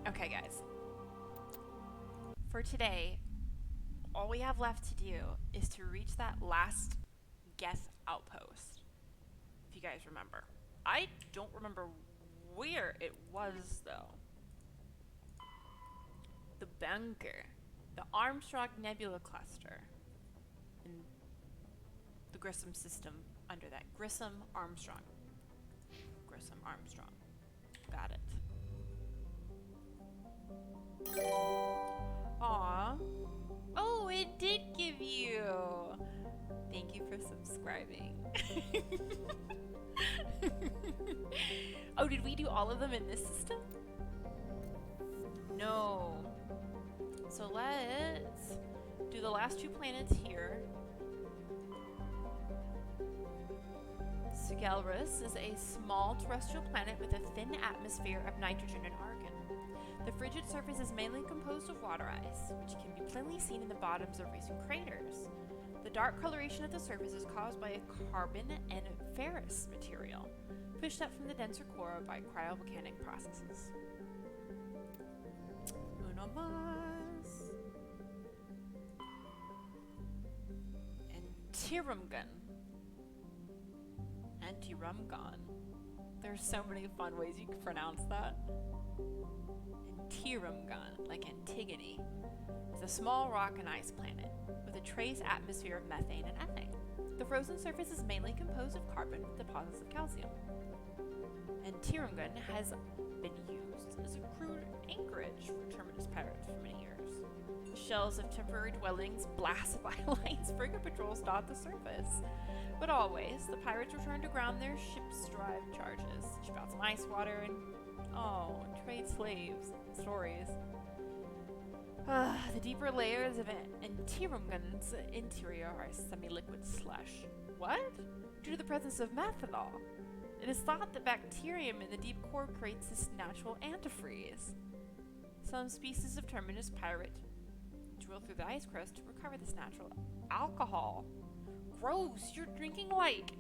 Okay, guys. For today, all we have left to do is to reach that last Geth outpost. If you guys remember. I don't remember where it was, though. The bunker. The Armstrong Nebula cluster. In the Grissom system under that. Grissom Armstrong. Grissom Armstrong. Got it. Aww. Oh, it did give you. Thank you for subscribing. Oh, did we do all of them in this system? No. So let's do the last two planets here. 𝒂𝒾𝒶 is a small terrestrial planet with a thin atmosphere of nitrogen and argon. The frigid surface is mainly composed of water ice, which can be plainly seen in the bottoms of recent craters. The dark coloration of the surface is caused by a carbon and ferrous material, pushed up from the denser core by cryovolcanic processes. Uno más. And 𝒂𝒾𝒶. Anti-Rumgon. There's so many fun ways you can pronounce that. 𝒂𝒾𝒶, like Antigone, is a small rock and ice planet with a trace atmosphere of methane and ethane. The frozen surface is mainly composed of carbon with deposits of calcium. And 𝒂𝒾𝒶 has been used as a crude anchorage for terminus pirates for many years. Shells of temporary dwellings blasted by lights frigate patrols dot the surface. But always, the pirates return to ground their ship's drive charges, ship out some ice water, and trade slaves. Stories. The deeper layers of 𝒂𝒾𝒶's interior are semi-liquid slush. What? Due to the presence of methanol. It is thought that bacterium in the deep core creates this natural antifreeze. Some species of terminus pirate drill through the ice crust to recover this natural alcohol. Gross! You're drinking like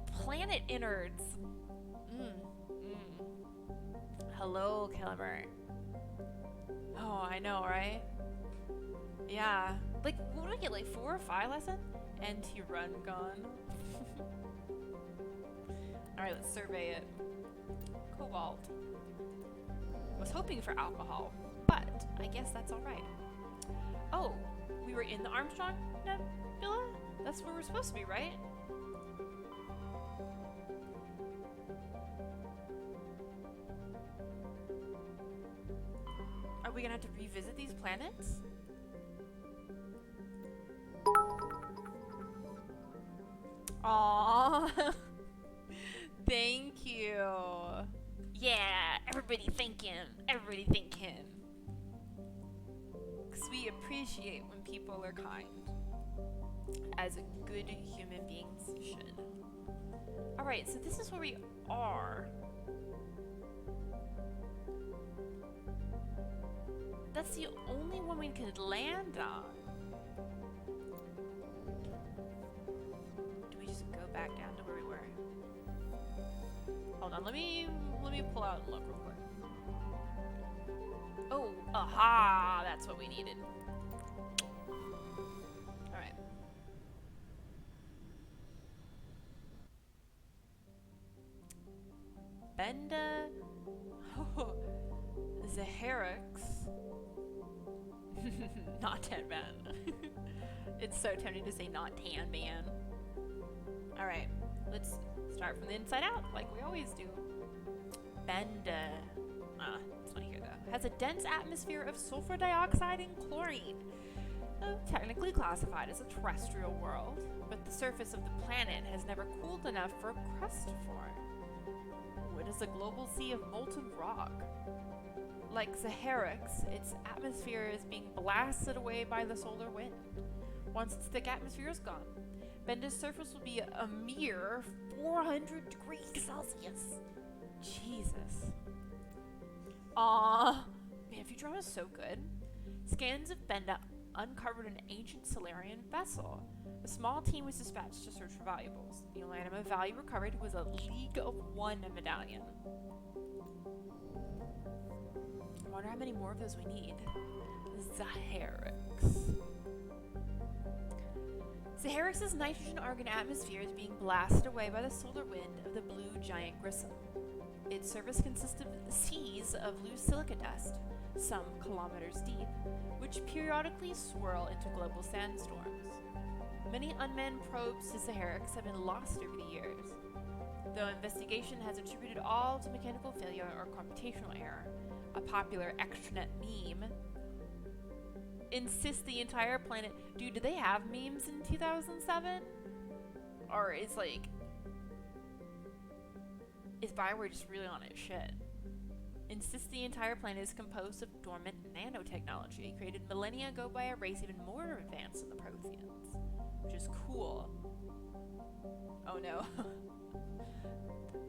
planet innards. Hello, Kilmer. Oh, I know, right? Yeah. Like, what did I get? Like 4 or 5 lessons? Anti-Rumgon. Alright, let's survey it. Cobalt. Was hoping for alcohol, but I guess that's alright. Oh, we were in the Armstrong Nebula? That's where we're supposed to be, right? Are we gonna have to revisit these planets? Aww. Thank you. Yeah, everybody thank him. Everybody thank him. Because we appreciate when people are kind. As good human beings should. Alright, so this is where we are. That's the only one we could land on. Do we just go back down to where we were? Hold on, let me pull out and look real quick. Oh, aha! That's what we needed. Alright. 𝒂𝒾𝒶. Not Tan Man. It's so tempting to say not Tan Man. Alright, let's start from the inside out, like we always do. It's not here though. Has a dense atmosphere of sulfur dioxide and chlorine. Technically classified as a terrestrial world, but the surface of the planet has never cooled enough for a crust to form. It is a global sea of molten rock. Like �𝒾𝒶, its atmosphere is being blasted away by the solar wind. Once its thick atmosphere is gone, Benda's surface will be a mere 400 degrees Celsius. Jesus. Aww. Man, Futurama is so good. Scans of Benda uncovered an ancient Solarian vessel. A small team was dispatched to search for valuables. The only item of value recovered was a League of One medallion. many more of those we need. 𒂸🃗. 𒂸🃗's nitrogen-argon atmosphere is being blasted away by the solar wind of the blue giant grissom. Its surface consists of seas of loose silica dust, some kilometers deep, which periodically swirl into global sandstorms. Many unmanned probes to 𒂸🃗 have been lost over the years, though investigation has attributed all to mechanical failure or computational error. A popular extranet meme insists the entire planet... Dude, did they have memes in 2007? Or is Bioware just really on its shit? Insists the entire planet is composed of dormant nanotechnology created millennia ago by a race even more advanced than the Protheans, which is cool. Oh no.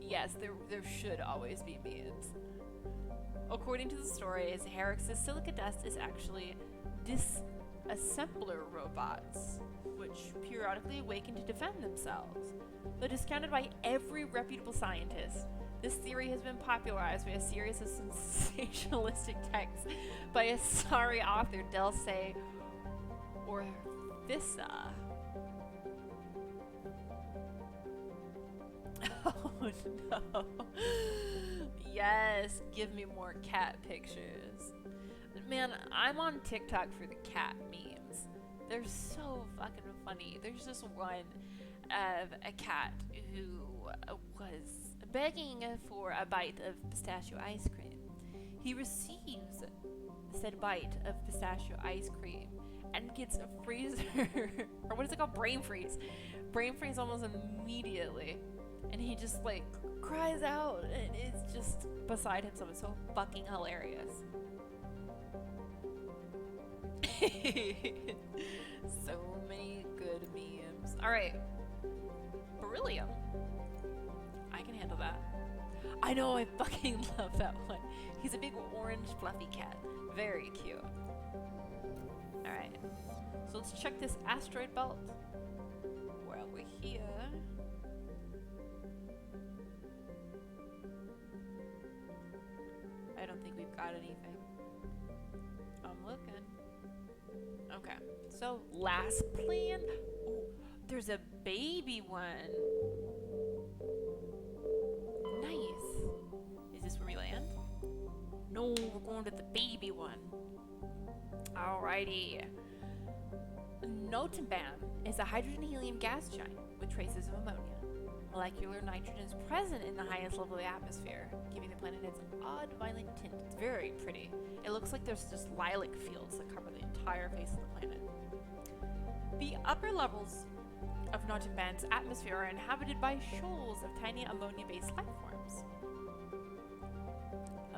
Yes, there should always be memes. According to the story, 𒂸🃗's silica dust is actually disassembler robots, which periodically awaken to defend themselves. Though discounted by every reputable scientist, this theory has been popularized by a series of sensationalistic texts by a sorry author, 𝒂𝒹𝒾𝒶. Oh no. Yes, give me more cat pictures. Man, I'm on TikTok for the cat memes. They're so fucking funny. There's this one of a cat who was begging for a bite of pistachio ice cream. He receives said bite of pistachio ice cream and gets a freezer, or what is it called? Brain freeze. Brain freeze almost immediately. And he just cries out, and it's just beside himself. It's so fucking hilarious. So many good memes. Alright. Beryllium. I can handle that. I know, I fucking love that one. He's a big orange fluffy cat. Very cute. Alright. So let's check this asteroid belt. While we're here. I don't think we've got anything. I'm looking. Okay, so last plan. Ooh, there's a baby one. Nice. Is this where we land? No, we're going to the baby one. Alrighty. 𝒂𝒹𝒾𝒶 is a hydrogen-helium gas giant with traces of ammonia. Molecular nitrogen is present in the highest level of the atmosphere, giving the planet its odd violet tint. It's very pretty. It looks like there's just lilac fields that cover the entire face of the planet. The upper levels of 𝒂𝒹𝒾𝒶's atmosphere are inhabited by shoals of tiny ammonia-based life forms.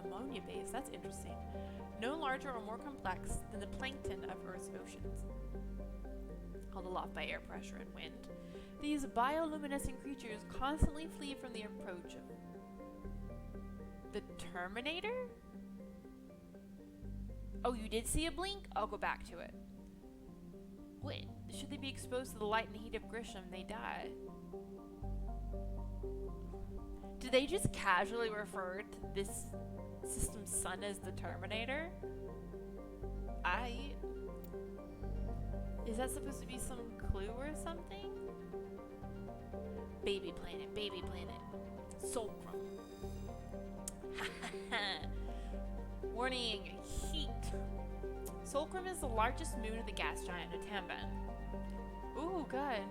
Ammonia-based, that's interesting. No larger or more complex than the plankton of Earth's oceans. Held aloft by air pressure and wind, these bioluminescent creatures constantly flee from the approach of the Terminator? Oh, you did see a blink? I'll go back to it. Wait, should they be exposed to the light and heat of Grisham, they die. Did they just casually refer to this system's sun as the Terminator? Is that supposed to be some clue or something? Baby planet, 𒂸🃗. Warning, heat. 𒂸🃗 is the largest moon of the gas giant Itenban. Ooh, good.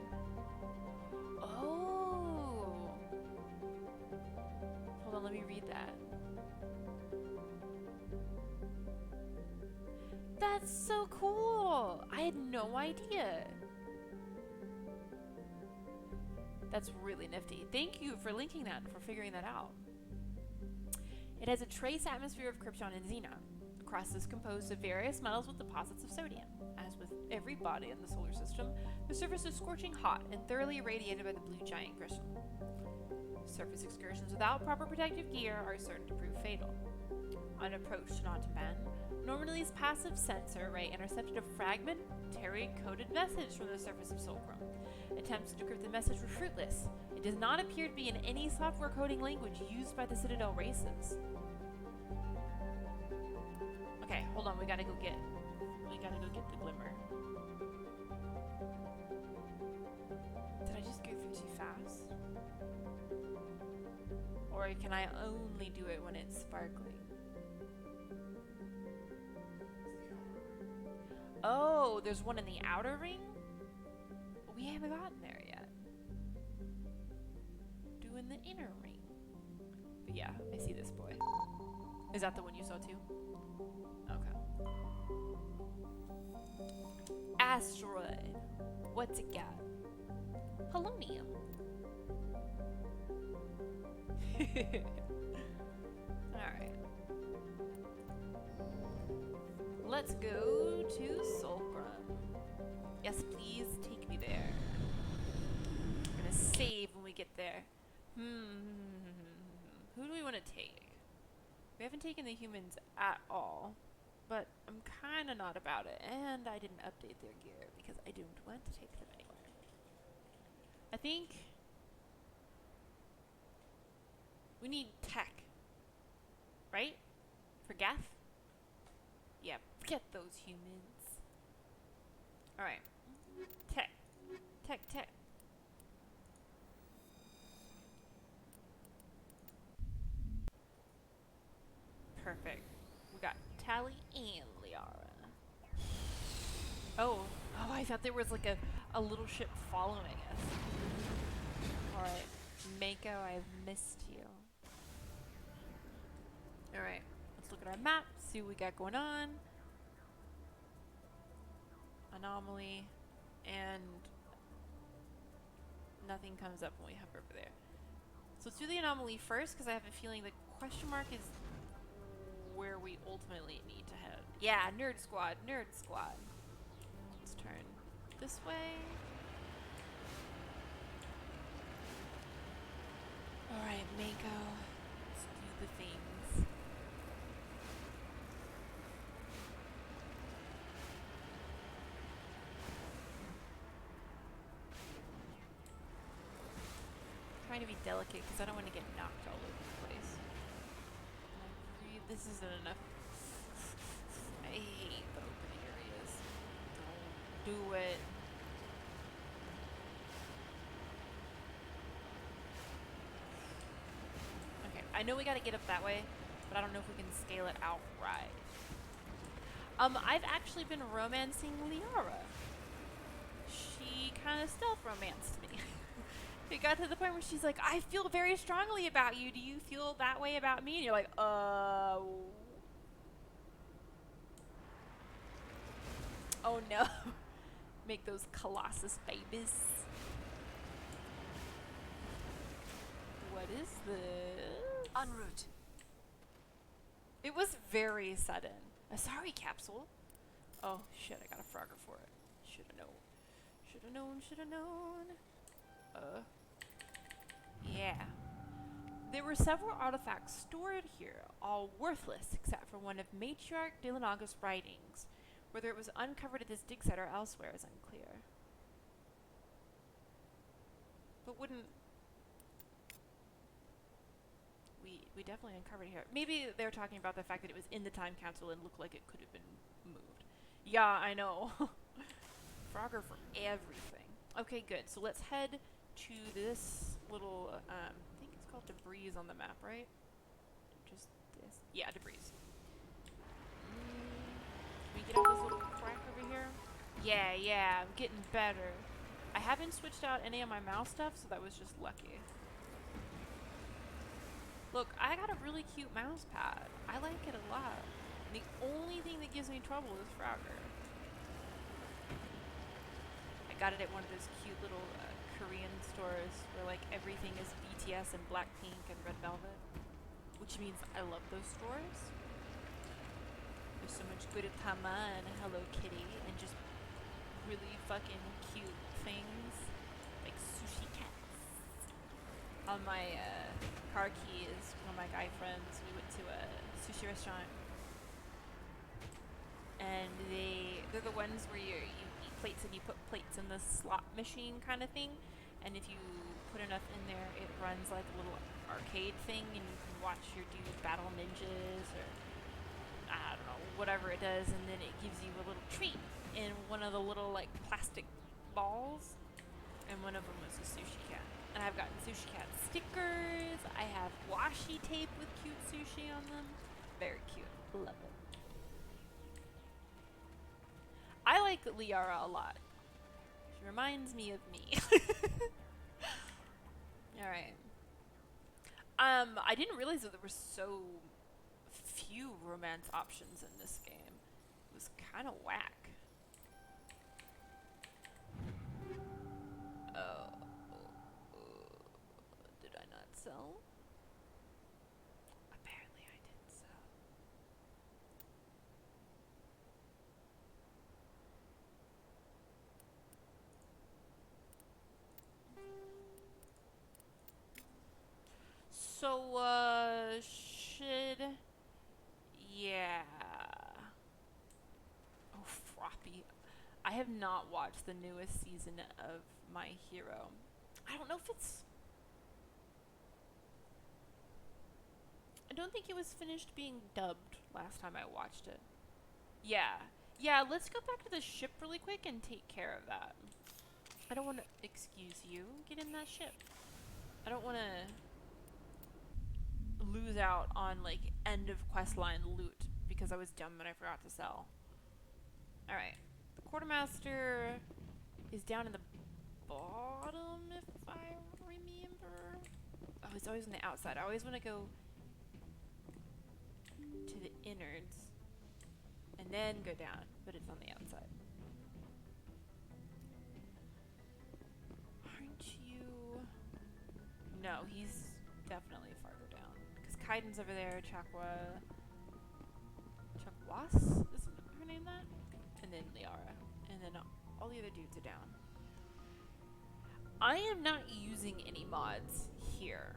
Oh. Hold on, let me read that. That's so cool. I had no idea. That's really nifty. Thank you for linking that and for figuring that out. It has a trace atmosphere of Krypton and xenon. The crust is composed of various metals with deposits of sodium. As with every body in the solar system, the surface is scorching hot and thoroughly irradiated by the blue giant Grisham. Surface excursions without proper protective gear are certain to prove fatal. On approach to 𝒂𝒹𝒾𝒶, Normali's passive sensor array intercepted a fragmentary-coded message from the surface of 𝒂𝒃. Attempts to decrypt the message were fruitless. It does not appear to be in any software coding language used by the Citadel races. gotta go get the glimmer. Did I just go through too fast? Or can I only do it when it's sparkling? Oh, there's one in the outer ring? We haven't gotten there yet. Doing the inner ring. But yeah, I see this boy. Is that the one you saw too? Okay. Asteroid. What's it got? Polonium. Alright. Let's go to Sulcrum. Yes, please take me there. I'm gonna save when we get there. Who do we want to take? We haven't taken the humans at all, but I'm kind of not about it, and I didn't update their gear because I don't want to take them anywhere. I think we need tech, right? For Geth? Yeah, get those humans. Alright. Tech. Tech. Perfect. We got Tali and 𝒂𝒏𝒾𝒶. Oh, I thought there was like a little ship following us. Alright, Mako, I've missed you. Alright, let's look at our map, see what we got going on. Anomaly, and nothing comes up when we hover over there. So let's do the anomaly first, because I have a feeling the question mark is where we ultimately need to head. Yeah, nerd squad. Let's turn this way. Alright, Mako. Let's do the things. Trying to be delicate because I don't want to get knocked all over the place. This isn't enough. I hate the open areas. Don't do it. Okay, I know we gotta get up that way, but I don't know if we can scale it out right. I've actually been romancing 𝒂𝒏𝒾𝒶. She kind of stealth romanced me. It got to the point where she's like, I feel very strongly about you. Do you feel that way about me? And you're like, oh no. Make those Colossus babies. What is this? En route. It was very sudden. A sorry capsule. Oh shit, I got a Frogger for it. Should've known. Yeah. There were several artifacts stored here, all worthless except for one of Matriarch 𝒂𝒾𝒶's writings. Whether it was uncovered at this dig site or elsewhere is unclear. But wouldn't... We definitely uncovered it here. Maybe they're talking about the fact that it was in the time capsule and looked like it could have been moved. Yeah, I know. Frogger for everything. Okay, good. So let's head to this little, I think it's called debris on the map, right? Just this. Yeah, debris. Can we get out this little crack over here? Yeah, I'm getting better. I haven't switched out any of my mouse stuff, so that was just lucky. Look, I got a really cute mouse pad. I like it a lot. And the only thing that gives me trouble is Frogger. I got it at one of those cute little Korean stores where like everything is BTS and Blackpink and Red Velvet, which means I love those stores. There's so much good Tama and Hello Kitty and just really fucking cute things like sushi cats. On my car keys, one of my guy friends, we went to a sushi restaurant, and they're the ones where you eat plates and you put plates in the slot machine kind of thing, and if you put enough in there, it runs like a little arcade thing, and you can watch your dude battle ninjas or I don't know, whatever it does, and then it gives you a little treat in one of the little like plastic balls, and one of them was a sushi cat. And I've gotten sushi cat stickers. I have washi tape with cute sushi on them. Very cute. Love it. I like 𝒂𝒹𝒾𝒶 a lot. She reminds me of me. Alright. I didn't realize that there were so few romance options in this game. It was kind of whack. Oh. Did I not sell? Apparently I didn't sell. So, should... Yeah. Oh, Froppy. I have not watched the newest season of My Hero. I don't know if it's... I don't think it was finished being dubbed last time I watched it. Yeah. Yeah, let's go back to the ship really quick and take care of that. I don't want to... Excuse you. Get in that ship. I don't want to lose out on, like, end of quest line loot because I was dumb and I forgot to sell. Alright. The quartermaster is down in the bottom, if I remember. Oh, it's always on the outside. I always want to go to the innards and then go down, but it's on the outside. Aren't you? No, he's definitely farther down. Because Kaiden's over there, 𝒸𝒾𝒶, is her name that? And then 𝒂𝒹𝒾𝒶. And then all the other dudes are down. I am not using any mods here.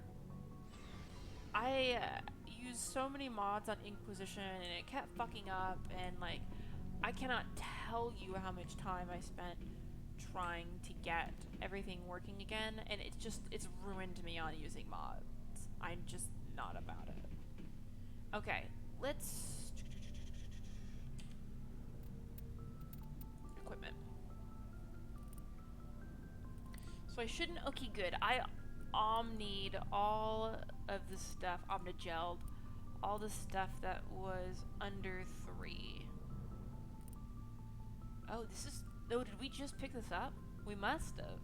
I used so many mods on Inquisition and it kept fucking up, and like I cannot tell you how much time I spent trying to get everything working again, and it's ruined me on using mods. I'm just not about it. Okay, let's equipment. So I shouldn't... Okay, good. I omnied all of the stuff, omnigelled all the stuff that was under 3. Oh, this is... Oh, did we just pick this up? We must have.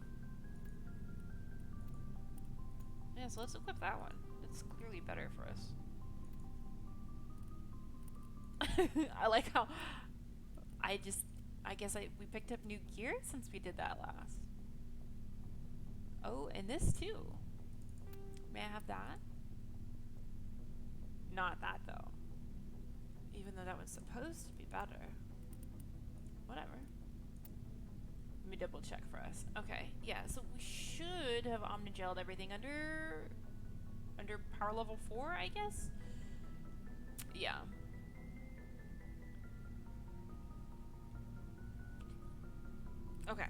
Yeah, so let's equip that one. It's clearly better for us. I like how... I guess we picked up new gear since we did that last. Oh, and this too. May I have that? Not that though. Even though that was supposed to be better. Whatever. Let me double check for us. Okay, yeah, so we should have omnigelled everything under power level 4, I guess? Yeah. Okay.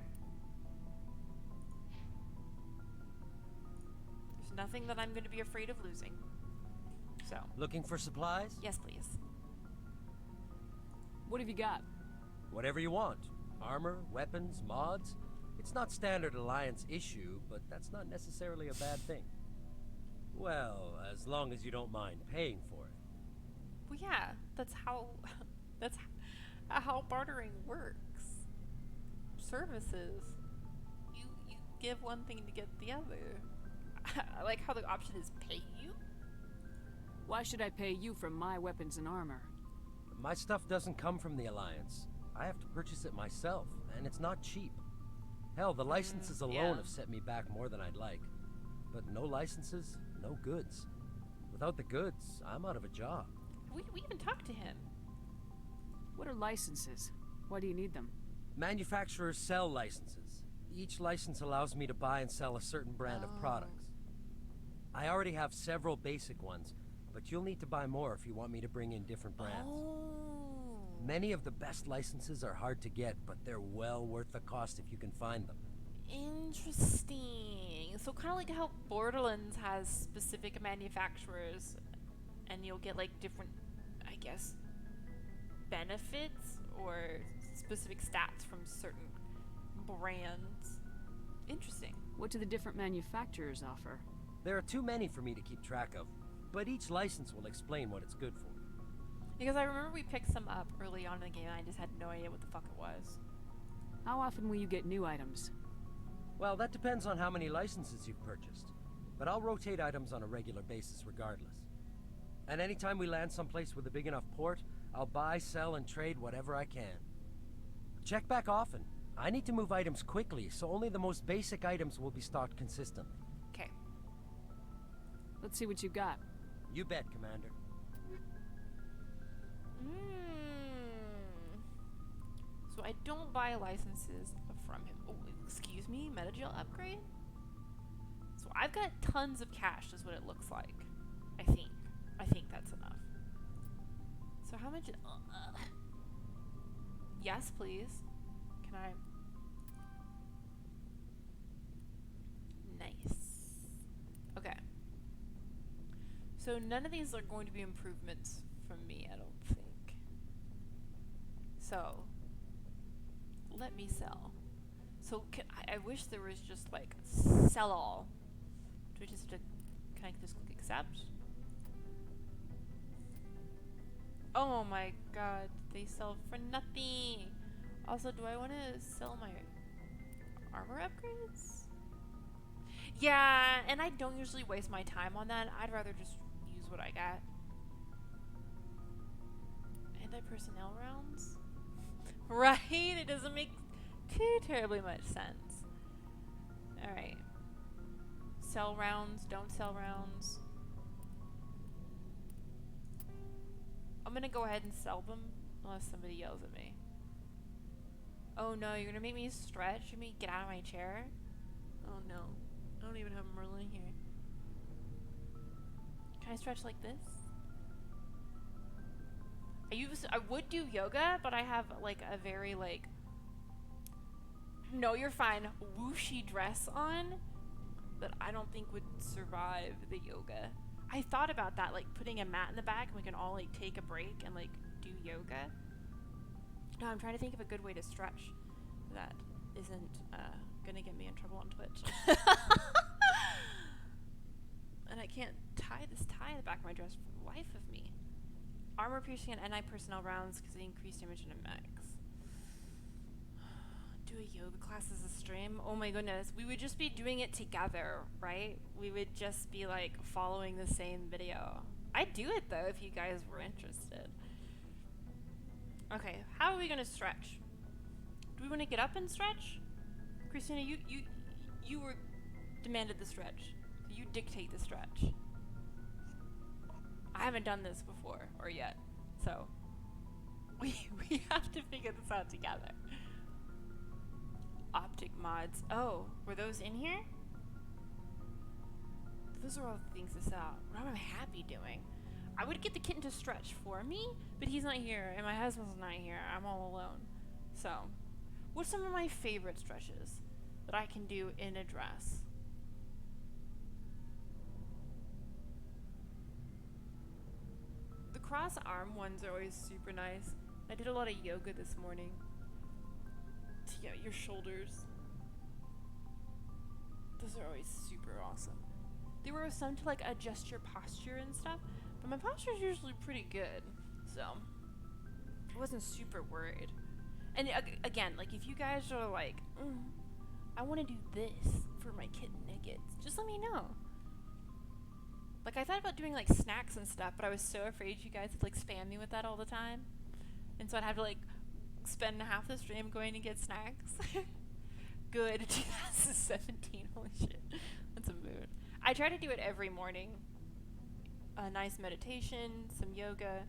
There's nothing that I'm going to be afraid of losing. So. Looking for supplies? Yes, please. What have you got? Whatever you want. Armor, weapons, mods. It's not standard Alliance issue, but that's not necessarily a bad thing. Well, as long as you don't mind paying for it. Well, yeah, that's how bartering works. Services. You give one thing to get the other. I like how the option is pay you. Why should I pay you for my weapons and armor? My stuff doesn't come from the Alliance. I have to purchase it myself, and it's not cheap. Hell, the licenses alone have set me back more than I'd like. But no licenses, no goods. Without the goods, I'm out of a job. We even talked to him. What are licenses? Why do you need them? Manufacturers sell licenses. Each license allows me to buy and sell a certain brand of products. I already have several basic ones, but you'll need to buy more if you want me to bring in different brands. Many of the best licenses are hard to get, but they're well worth the cost if you can find them. Interesting. So kind of like how Borderlands has specific manufacturers, and you'll get like different, I guess, benefits benefits or specific stats from certain brands. Interesting. What do the different manufacturers offer? There are too many for me to keep track of, but each license will explain what it's good for. Because I remember we picked some up early on in the game and I just had no idea what the fuck it was. How often will you get new items? Well, that depends on how many licenses you've purchased, but I'll rotate items on a regular basis regardless. And anytime we land someplace with a big enough port, I'll buy, sell, and trade whatever I can. Check back often. I need to move items quickly, so only the most basic items will be stocked consistently. Okay. Let's see what you got. You bet, Commander. So I don't buy licenses from him. Oh, excuse me, metagel upgrade? So I've got tons of cash is what it looks like. I think that's enough. So how much? Yes, please. Can I? Nice. Okay. So none of these are going to be improvements from me, I don't think. So let me sell. So I wish there was just like sell all. Do I just have to, can I just click accept? Oh my god, they sell for nothing. Also, do I want to sell my armor upgrades? Yeah, and I don't usually waste my time on that. I'd rather just use what I got. Anti-personnel rounds? Right? It doesn't make too terribly much sense. Alright. Sell rounds, don't sell rounds. I'm gonna go ahead and sell them unless somebody yells at me. Oh no, you're gonna make me stretch? You make me get out of my chair? Oh no. I don't even have Merlin here. Can I stretch like this? I would do yoga, but I have like a very like no, you're fine whooshy dress on that I don't think would survive the yoga. I thought about that, like putting a mat in the back and we can all like take a break and like do yoga. No, I'm trying to think of a good way to stretch that isn't gonna get me in trouble on Twitch. And I can't tie this tie in the back of my dress for the life of me. Armor piercing and anti-personnel rounds because they increase damage in a max. Do a yoga class as a stream? Oh my goodness, we would just be doing it together, right? We would just be like following the same video. I'd do it though if you guys were interested. Okay, how are we gonna stretch? Do we want to get up and stretch? Christina, you were demanded the stretch. So you dictate the stretch. I haven't done this before or yet, so we have to figure this out together. Optic mods. Oh, were those in here? Those are all the things to sell. What am I happy doing? I would get the kitten to stretch for me, but he's not here, and my husband's not here. I'm all alone. So, what's some of my favorite stretches that I can do in a dress? The cross arm ones are always super nice. I did a lot of yoga this morning. To get your shoulders. Those are always super awesome. There were some to like adjust your posture and stuff, but my posture is usually pretty good, so I wasn't super worried. And again, like if you guys are like, I want to do this for my kitten nuggets, just let me know. Like I thought about doing like snacks and stuff, but I was so afraid you guys would like spam me with that all the time, and so I'd have to like spend half the stream going to get snacks. Good. 2017. Holy shit. That's a mood. I try to do it every morning. A nice meditation, some yoga,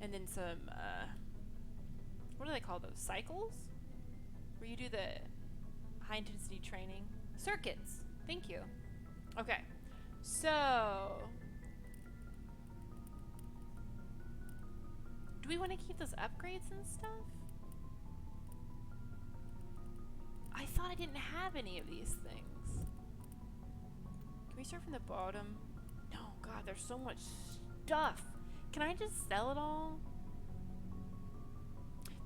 and then some, what do they call those? Cycles? Where you do the high intensity training. Circuits. Thank you. Okay. So, do we want to keep those upgrades and stuff? I thought I didn't have any of these things. Can we start from the bottom? No, God, there's so much stuff. Can I just sell it all?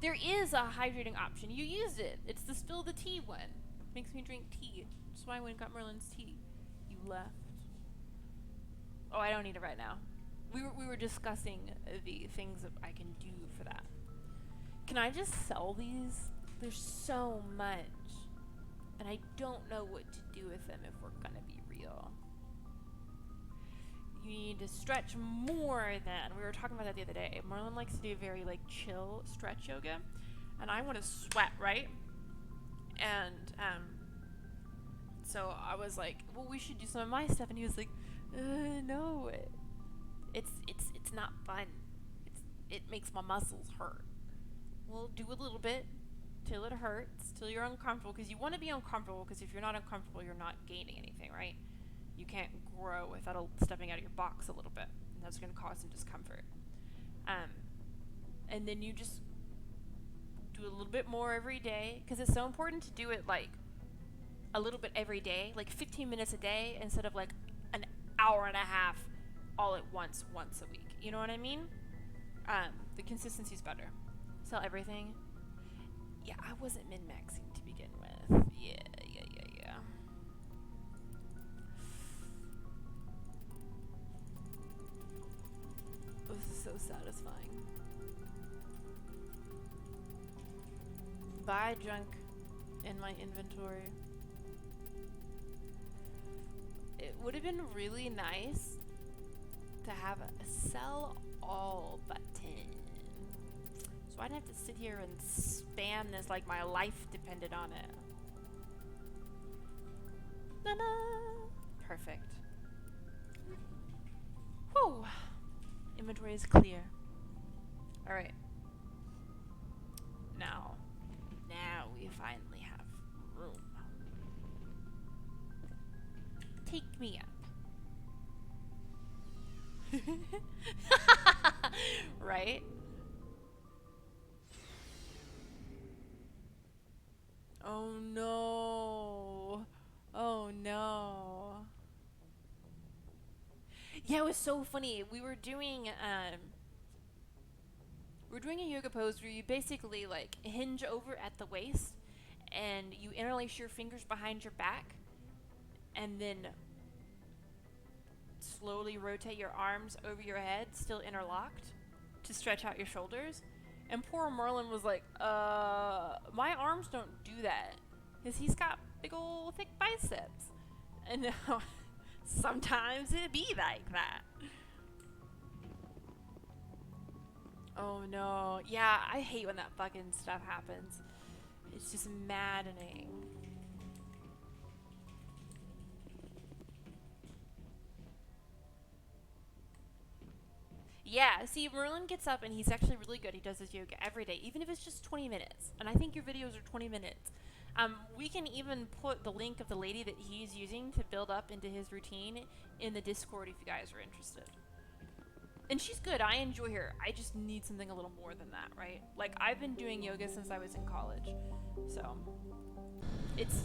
There is a hydrating option. You used it. It's the spill the tea one. Makes me drink tea. That's why I went and got Merlin's tea. You left. Oh, I don't need it right now. We were discussing the things that I can do for that. Can I just sell these? There's so much. And I don't know what to do with them if we're gonna be real. You need to stretch more than. We were talking about that the other day. Merlin likes to do very like chill stretch yoga. And I want to sweat, right? And so I was like, well, we should do some of my stuff. And he was like, no. It's not fun. It makes my muscles hurt. We'll do a little bit till it hurts, till you're uncomfortable, because you want to be uncomfortable, because if you're not uncomfortable, you're not gaining anything, right? You can't grow without stepping out of your box a little bit, and that's going to cause some discomfort. And then you just do a little bit more every day, because it's so important to do it like a little bit every day, like 15 minutes a day, instead of like an hour and a half all at once a week. You know what I mean? The consistency's better. Sell everything. Yeah, I wasn't min-maxing to begin with. Yeah. This is so satisfying. Buy junk in my inventory. It would have been really nice to have a sell all button. So I'd have to sit here and spam this like my life depended on it. Na-na! Perfect. Whew! Inventory is clear. Alright. Now we finally have room. Take me up. Right? Oh no. Oh no. Yeah, it was so funny. We were doing a yoga pose where you basically like hinge over at the waist and you interlace your fingers behind your back and then slowly rotate your arms over your head, still interlocked, to stretch out your shoulders. And poor Merlin was like, my arms don't do that, because he's got big old thick biceps. And now, sometimes it be like that. Oh no. Yeah, I hate when that fucking stuff happens. It's just maddening. Yeah, see, Merlin gets up and he's actually really good. He does his yoga every day, even if it's just 20 minutes. And I think your videos are 20 minutes. We can even put the link of the lady that he's using to build up into his routine in the Discord if you guys are interested. And she's good. I enjoy her. I just need something a little more than that, right? Like, I've been doing yoga since I was in college. So, it's...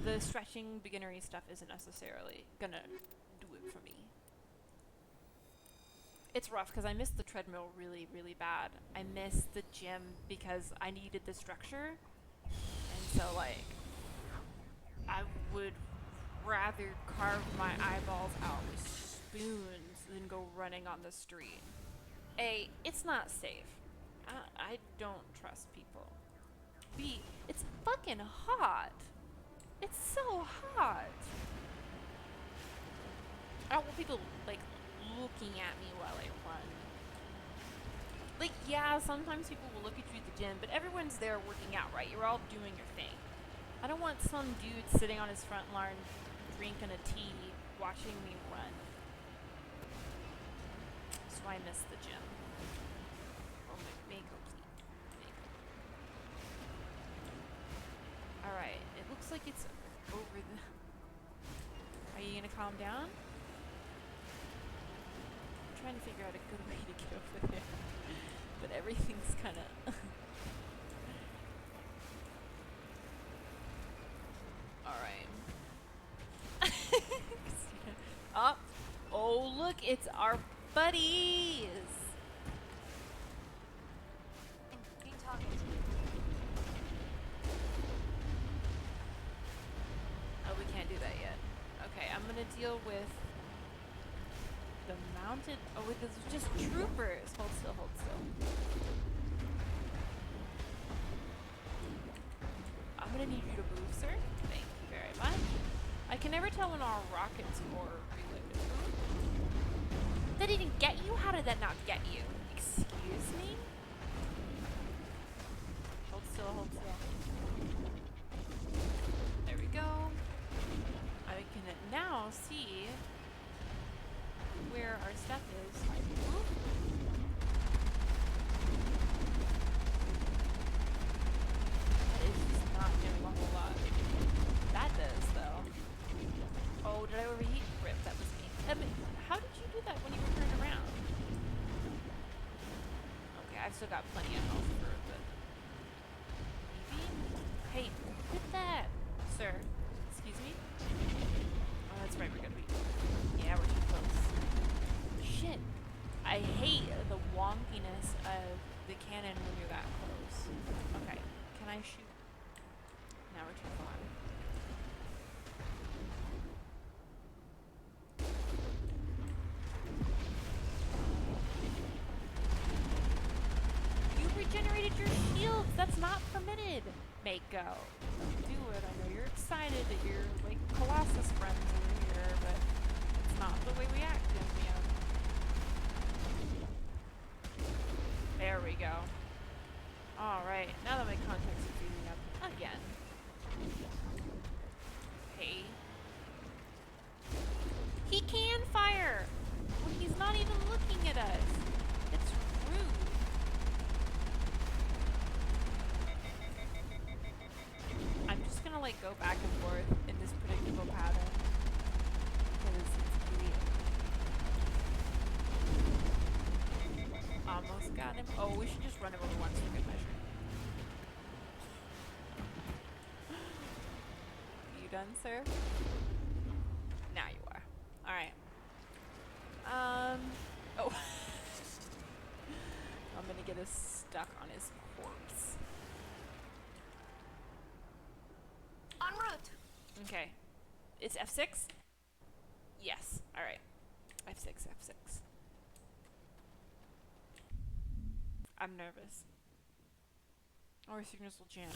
the stretching, beginnery stuff isn't necessarily gonna do it for me. It's rough because I missed the treadmill really, really bad. I missed the gym because I needed the structure. And so, like, I would rather carve my eyeballs out with spoons than go running on the street. A, it's not safe. I don't trust people. B, it's fucking hot. It's so hot. I don't want people, like, looking at me while I run. Like, yeah, sometimes people will look at you at the gym, but everyone's there working out, right? You're all doing your thing. I don't want some dude sitting on his front lawn drinking a tea, watching me run. So I miss the gym. Oh, Mako, please. Alright, it looks like it's over the... Are you gonna calm down? Trying to figure out a good way to get over there, but everything's kind of all right. Oh look, it's our buddies. deal with the mounted. Oh, wait, those are just troopers. Hold still, hold still. I'm gonna need you to move, sir. Thank you very much. I can never tell when our rockets are reloaded. That didn't get you? How did that not get you? Excuse me? Hold still, hold still. There we go. I can now see where our stuff is. Ooh. That is just not doing a whole lot. That does, though. Oh, did I overheat? Rip, that was me. How did you do that when you were turned around? Okay, I've still got plenty of health for it, but... Maybe? Hey, look at that! Sir, excuse me? Oh, that's right, we're gonna be... Yeah, we're too close. Shit! I hate the wonkiness of the cannon when you're that close. Okay, can I shoot? Now we're too far. You regenerated your shields! That's not permitted! Mako. Don't do it. I know you're excited that you're like Colossus friends over here, but it's not the way we act in the end. There we go. Alright, now that my contacts are feeding up again. Hey. He can fire! When he's not even looking at us. It's rude. I'm just gonna like go back and forth in this predictable pattern. Because it's weird. Almost got him. Oh, we should just run him over once for good measure. You done, sir? Now you are. Alright. Oh. I'm gonna get us stuck on his corpse. En route. Okay. It's F6? Yes. Alright. F6, F6. I'm nervous. Our signals will jam.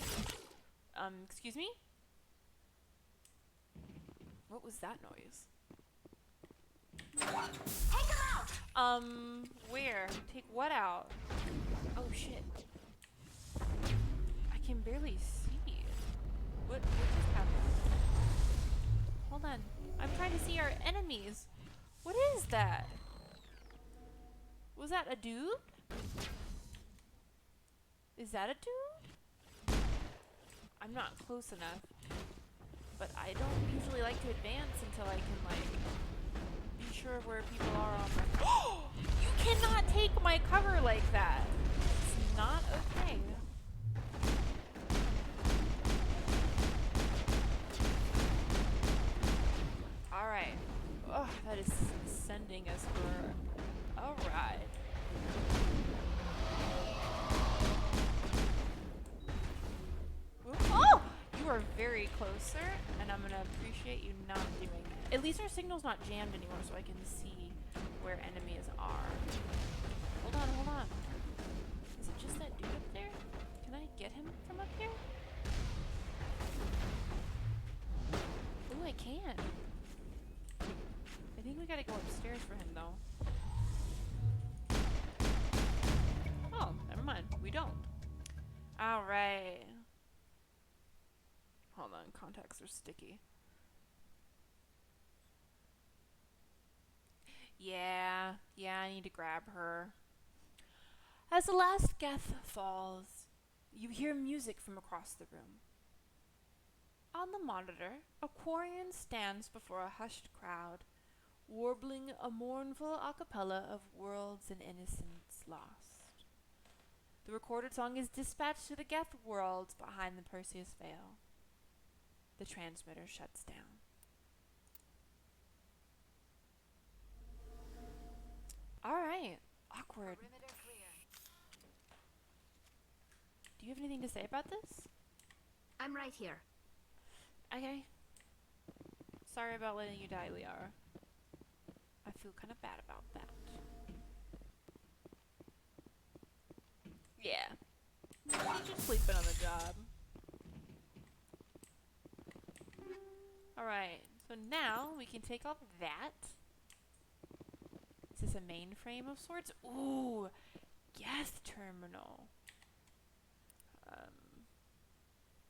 Excuse me? What was that noise? Take him out. Where? Take what out? Oh shit. I can barely see. What just happened? Hold on. I'm trying to see our enemies. What is that? Was that a dude? Is that a dude? I'm not close enough. But I don't usually like to advance until I can, like, be sure of where people are on my... You cannot take my cover like that! It's not okay. Alright. Oh, that is sending us for a ride. Oh! You are very close, sir, and I'm gonna appreciate you not doing that. At least our signal's not jammed anymore, so I can see where enemies are. Hold on, hold on. Is it just that dude up there? Can I get him from up here? Ooh, I can. I think we gotta go upstairs for him, though. Oh, never mind. We don't. Alright. Hold on, contacts are sticky. Yeah, I need to grab her. As the last Geth falls, you hear music from across the room. On the monitor, a Quarian stands before a hushed crowd, warbling a mournful a cappella of worlds and innocence lost. The recorded song is dispatched to the Geth worlds behind the Perseus Veil. The transmitter shuts down. Alright. Awkward. Perimeter clear. Do you have anything to say about this? I'm right here. Okay. sorry about letting you die, Liara. I feel kind of bad about that. Yeah. She's just sleeping on the job. Alright, so now we can take off that. Is this a mainframe of sorts? Ooh, Geth terminal.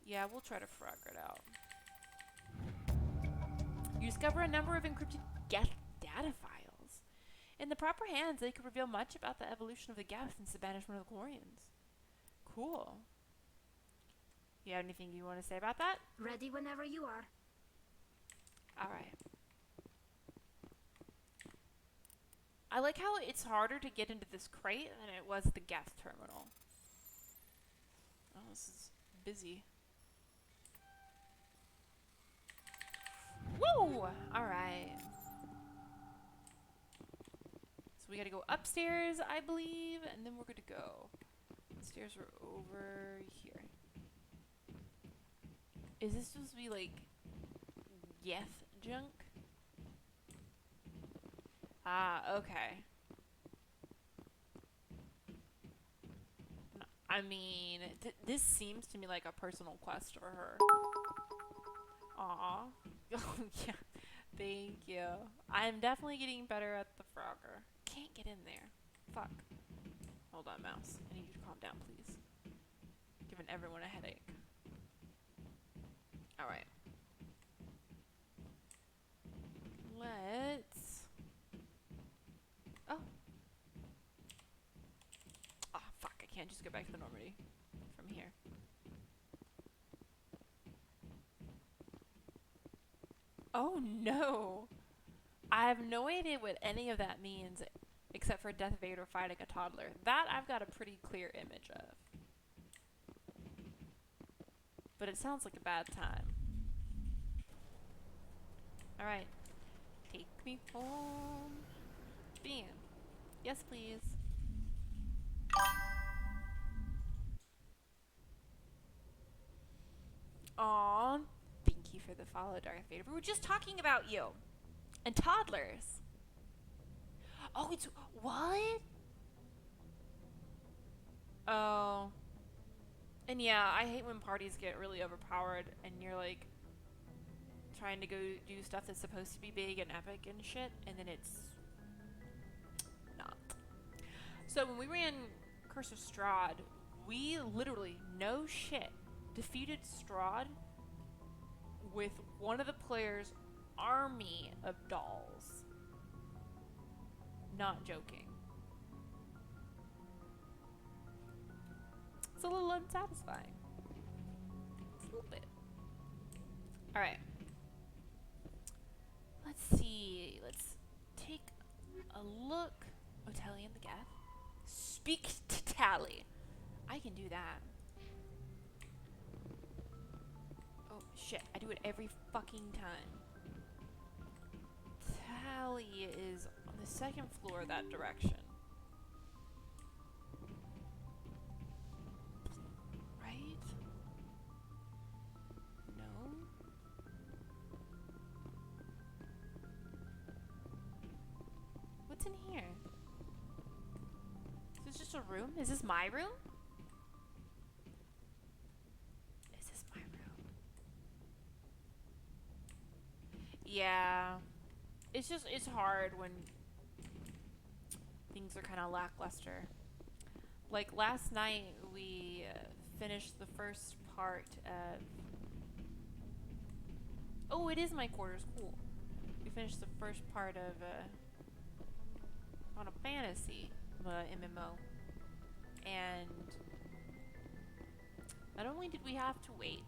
Yeah, we'll try to fragger it out. You discover a number of encrypted Geth data files. In the proper hands, they could reveal much about the evolution of the Geth since the banishment of the 𝒂𝒹𝒾𝒁. Cool. You have anything you want to say about that? Ready whenever you are. Alright. I like how it's harder to get into this crate than it was the Geth terminal. Oh, this is busy. Woo! Alright. So we gotta go upstairs, I believe, and then we're good to go. The stairs are over here. Is this supposed to be like Geth junk? Ah, okay. I mean, this seems to me like a personal quest for her. Aw. Oh, yeah. Thank you. I'm definitely getting better at the Frogger. Can't get in there. Fuck. Hold on, mouse. I need you to calm down, please. Giving everyone a headache. Alright. Let's... Oh. Ah, fuck. I can't just go back to the Normandy from here. Oh no! I have no idea what any of that means except for Darth Vader fighting a toddler. That I've got a pretty clear image of. But it sounds like a bad time. Alright. Take me home. Bam. Yes, please. Aww. Thank you for the follow, Darth Vader. We were just talking about you. And toddlers. Oh, it's... What? Oh. And yeah, I hate when parties get really overpowered and you're like trying to go do stuff that's supposed to be big and epic and shit, and then it's not. So when we ran Curse of Strahd, we literally, no shit, defeated Strahd with one of the players' army of dolls. Not joking. It's a little unsatisfying. It's a little bit. Alright. Let's see. Let's take a look. Oh, Tali and the Geth. Speak to Tali. I can do that. Oh, shit. I do it every fucking time. Tali is on the second floor that direction. What's in here? Is this just a room? Is this my room? Is this my room? Yeah. It's just, it's hard when things are kind of lackluster. Like last night we finished the first part of... Oh, it is my quarters. Cool. We finished the first part of Final Fantasy MMO, and not only did we have to wait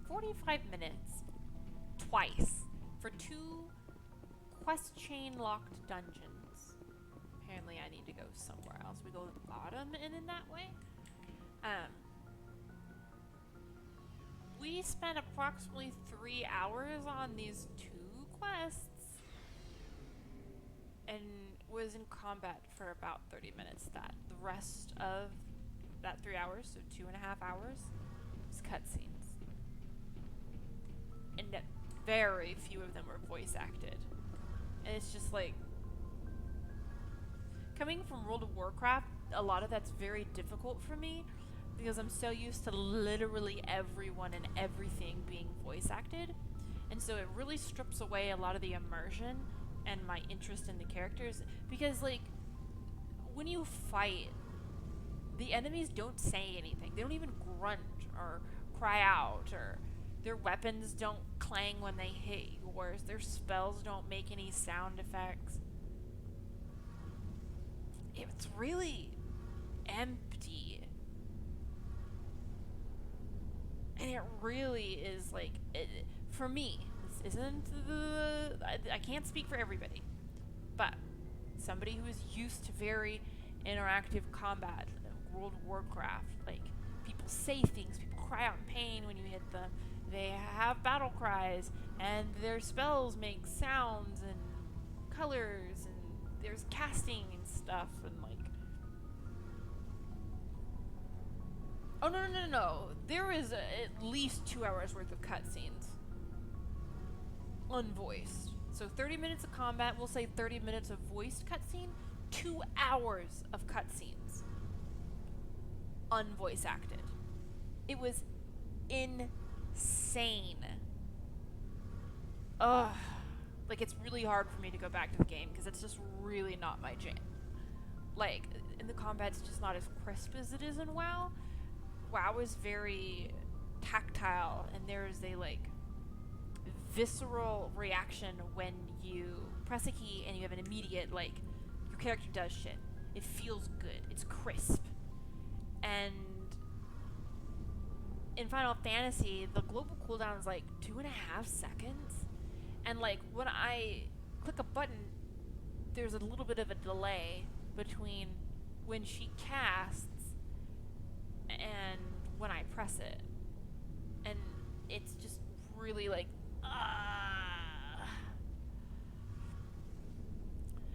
45 minutes twice for 2 quest chain locked dungeons. Apparently I need to go somewhere else. We go to the bottom and in that way. We spent approximately 3 hours on these 2 quests and was in combat for about 30 minutes. That the rest of that 3 hours, so 2.5 hours, was cutscenes. And very few of them were voice acted. And it's just like, coming from World of Warcraft, a lot of that's very difficult for me because I'm so used to literally everyone and everything being voice acted. And so it really strips away a lot of the immersion and my interest in the characters, because like when you fight, the enemies don't say anything. They don't even grunt or cry out, or their weapons don't clang when they hit yours. Their spells don't make any sound effects. It's really empty. And it really is like, for me, this isn't I can't speak for everybody, but somebody who is used to very interactive combat, World of Warcraft, like people say things, people cry out in pain when you hit them, they have battle cries, and their spells make sounds and colors, and there's casting and stuff, and like, oh no, there is at least 2 hours worth of cutscenes unvoiced. So 30 minutes of combat, we'll say 30 minutes of voiced cutscene, 2 hours of cutscenes unvoice acted. It was insane. Ugh. Like, it's really hard for me to go back to the game because it's just really not my jam. Like, and the combat's just not as crisp as it is in WoW. WoW is very tactile, and there's a like visceral reaction when you press a key and you have an immediate, like, your character does shit. It feels good. It's crisp. And in Final Fantasy, the global cooldown is like 2.5 seconds. And like when I click a button, there's a little bit of a delay between when she casts and when I press it. And it's just really like,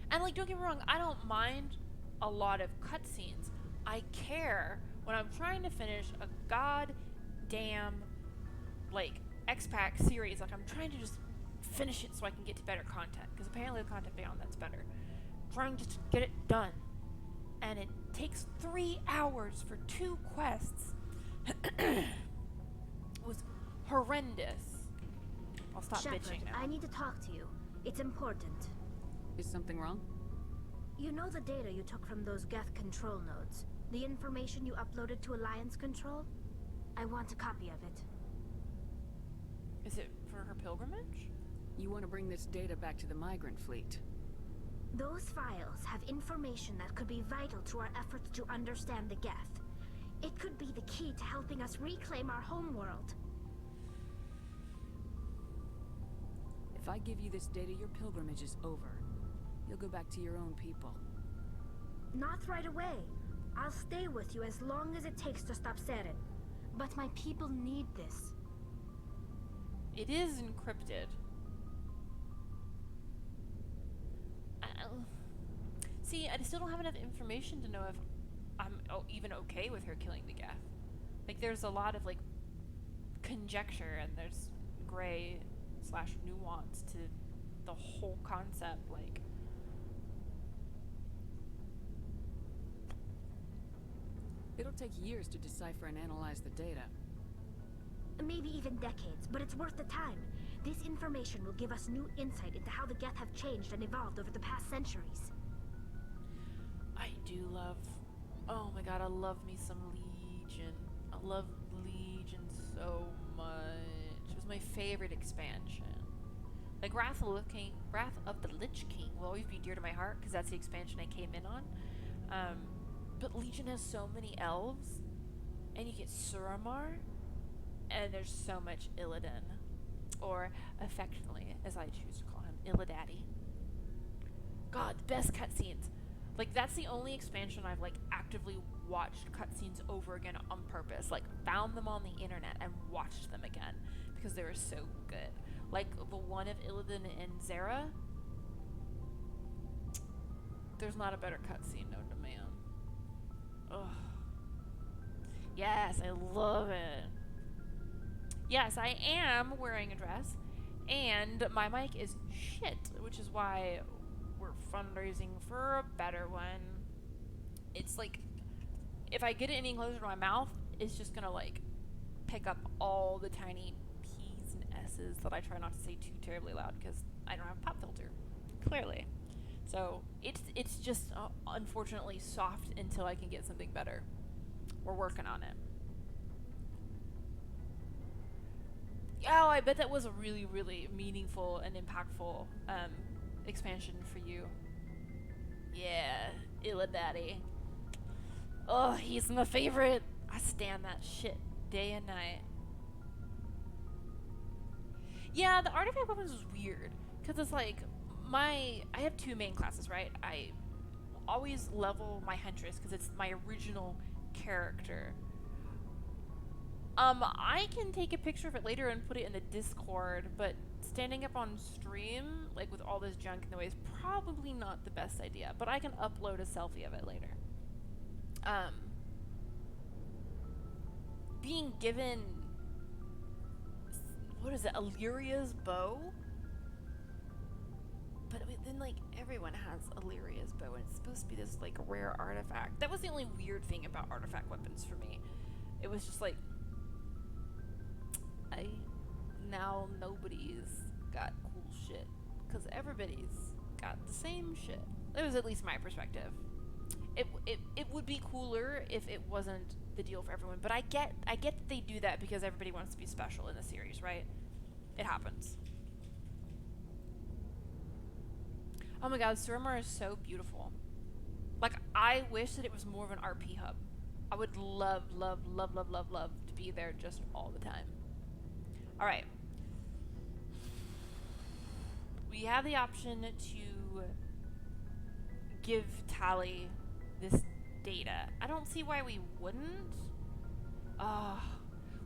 And like, don't get me wrong, I don't mind a lot of cutscenes. I care when I'm trying to finish a goddamn like X-Pack series. Like, I'm trying to just finish it so I can get to better content, because apparently the content beyond that's better. Trying just to get it done, and it takes 3 hours for 2 quests. It was horrendous. I'll stop Shepard, bitching now. I need to talk to you. It's important. Is something wrong? You know the data you took from those Geth control nodes? The information you uploaded to Alliance Control? I want a copy of it. Is it for her pilgrimage? You want to bring this data back to the migrant fleet? Those files have information that could be vital to our efforts to understand the Geth. It could be the key to helping us reclaim our homeworld. If I give you this data, your pilgrimage is over. You'll go back to your own people. Not right away. I'll stay with you as long as it takes to stop 𝒂𝒃. But my people need this. It is encrypted. See, I still don't have enough information to know if I'm even okay with her killing the Geth. Like, there's a lot of like conjecture, and there's gray/nuance to the whole concept. Like, It'll take years to decipher and analyze the data. Maybe even decades, but it's worth the time. This information will give us new insight into how the Geth have changed and evolved over the past centuries. I do love, oh my god, I love me some Legion. I love Legion so much. It was my favorite expansion. Like, Wrath of the Lich King will always be dear to my heart, because that's the expansion I came in on. But Legion has so many elves, and you get Suramar, and there's so much Illidan, or affectionately, as I choose to call him, Illidaddy. God, the best cutscenes. Like, that's the only expansion I've like actively watched cutscenes over again on purpose. Like, found them on the internet and watched them again because they were so good. Like the one of Illidan and Zera. There's not a better cutscene known to man. Ugh. Yes, I love it. Yes, I am wearing a dress, And my mic is shit, which is why we're fundraising for a better one. It's like, if I get it any closer to my mouth, it's just gonna like pick up all the tiny P's and S's that I try not to say too terribly loud because I don't have a pop filter, clearly. So it's just unfortunately soft until I can get something better. We're working on it. Oh, I bet that was a really, really meaningful and impactful expansion for you. Yeah, Illa Daddy. Oh, he's my favorite. I stand that shit day and night. Yeah, the artifact weapons was weird because it's like I have two main classes, right? I always level my huntress because it's my original character. I can take a picture of it later and put it in the Discord, but standing up on stream, like with all this junk in the way, is probably not the best idea. But I can upload a selfie of it later. Being given, what is it, Illyria's bow? But then, like, everyone has Illyria's bow, and it's supposed to be this, like, rare artifact. That was the only weird thing about artifact weapons for me. It was just like, now nobody's got cool shit, because everybody's got the same shit. That was at least my perspective. It would be cooler if it wasn't the deal for everyone, but I get that they do that because everybody wants to be special in the series, right? It happens. Oh my god, Suramar is so beautiful. Like, I wish that it was more of an RP hub. I would love, love, love, love, love, love to be there just all the time. Alright. We have the option to give Tali this data. I don't see why we wouldn't.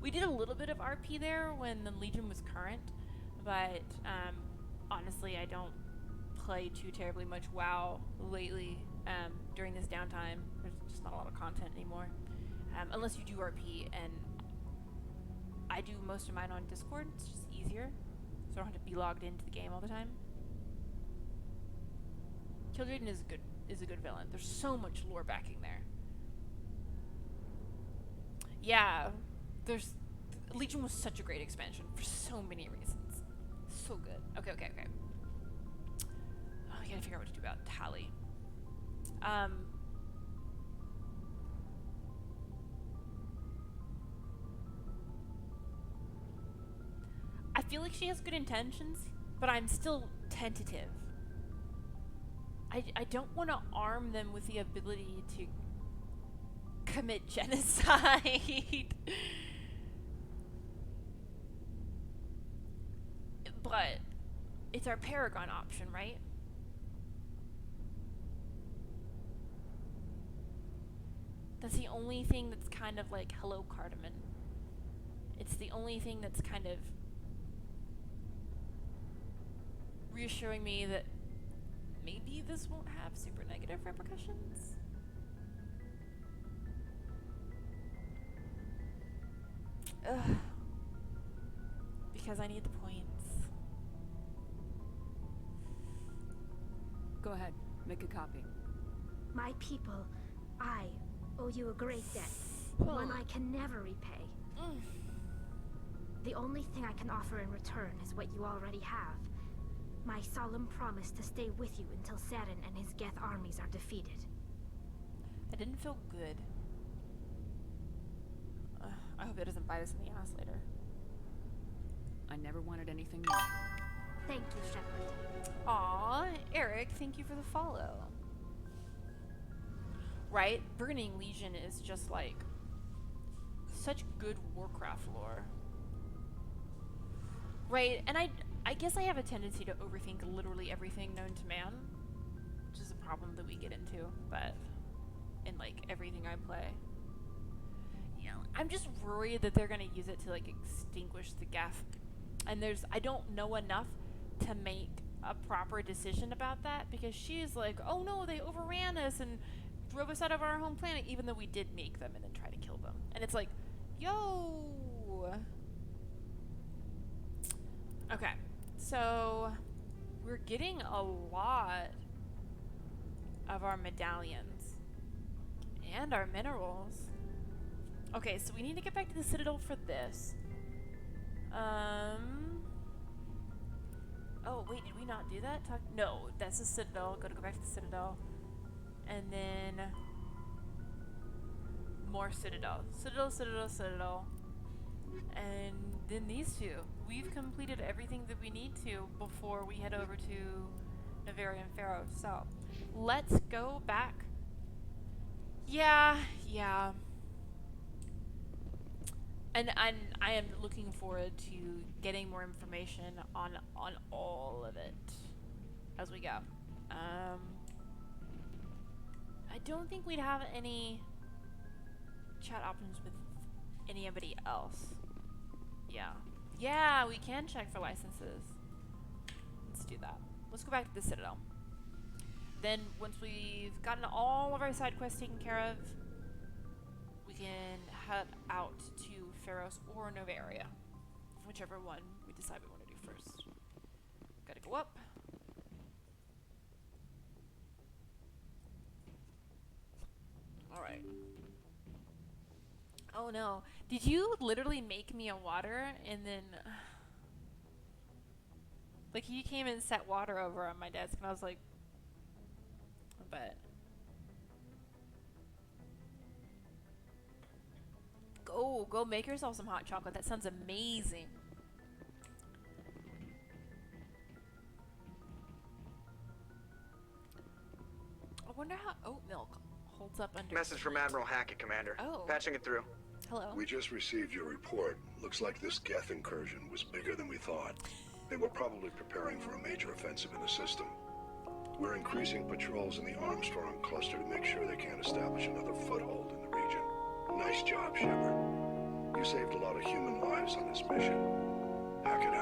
We did a little bit of RP there when the Legion was current, but honestly, I don't play too terribly much WoW lately. During this downtime, there's just not a lot of content anymore, unless you do RP, and I do most of mine on Discord. It's just easier, so I don't have to be logged into the game all the time. Kildraden is a good villain. There's so much lore backing there. Yeah, Legion was such a great expansion for so many reasons. So good. Okay. Oh, I gotta figure out what to do about Tali. I feel like she has good intentions, but I'm still tentative. I don't want to arm them with the ability to commit genocide. But it's our Paragon option, right? That's the only thing that's kind of like, hello, Cardamom. It's the only thing that's kind of reassuring me that maybe this won't have super negative repercussions. Ugh. Because I need the points. Go ahead, make a copy. My people, I owe you a great debt. One I can never repay. The only thing I can offer in return is what you already have. My solemn promise to stay with you until Saturn and his Geth armies are defeated. That didn't feel good. I hope it doesn't bite us in the ass later. I never wanted anything more. Thank you, Shepard. Aw, Eric, thank you for the follow. Right? Burning Legion is just like such good Warcraft lore. Right? And I guess I have a tendency to overthink literally everything known to man, which is a problem that we get into, but in like everything I play. You know, I'm just worried that they're gonna use it to like extinguish the Geth. And I don't know enough to make a proper decision about that, because she's like, oh no, they overran us and drove us out of our home planet, even though we did make them and then try to kill them. And it's like, yo. Okay, So we're getting a lot of our medallions and our minerals. Okay, so we need to get back to the Citadel for this. Oh wait, did we not do that? No, that's the Citadel. Gotta go back to the Citadel. And then more Citadel. Citadel. And then these two. We've completed everything that we need to before we head over to Noveria and Pharaoh. So let's go back. Yeah. And I am looking forward to getting more information on all of it as we go. I don't think we'd have any chat options with anybody else. Yeah, we can check for licenses. Let's do that. Let's go back to the Citadel. Then once we've gotten all of our side quests taken care of, we can head out to Pharos or Noveria, whichever one we decide we want to do first. Gotta go up. Alright. Oh no. Did you literally make me a water and then... Like, he came and set water over on my desk and I was like... I bet. Go make yourself some hot chocolate. That sounds amazing. I wonder how oat milk holds up under... Message from Admiral Hackett, Commander. Oh. Patching it through. Hello. We just received your report. Looks like this Geth incursion was bigger than we thought. They were probably preparing for a major offensive in the system. We're increasing patrols in the Armstrong cluster to make sure they can't establish another foothold in the region. Nice job, Shepard. You saved a lot of human lives on this mission. Hackett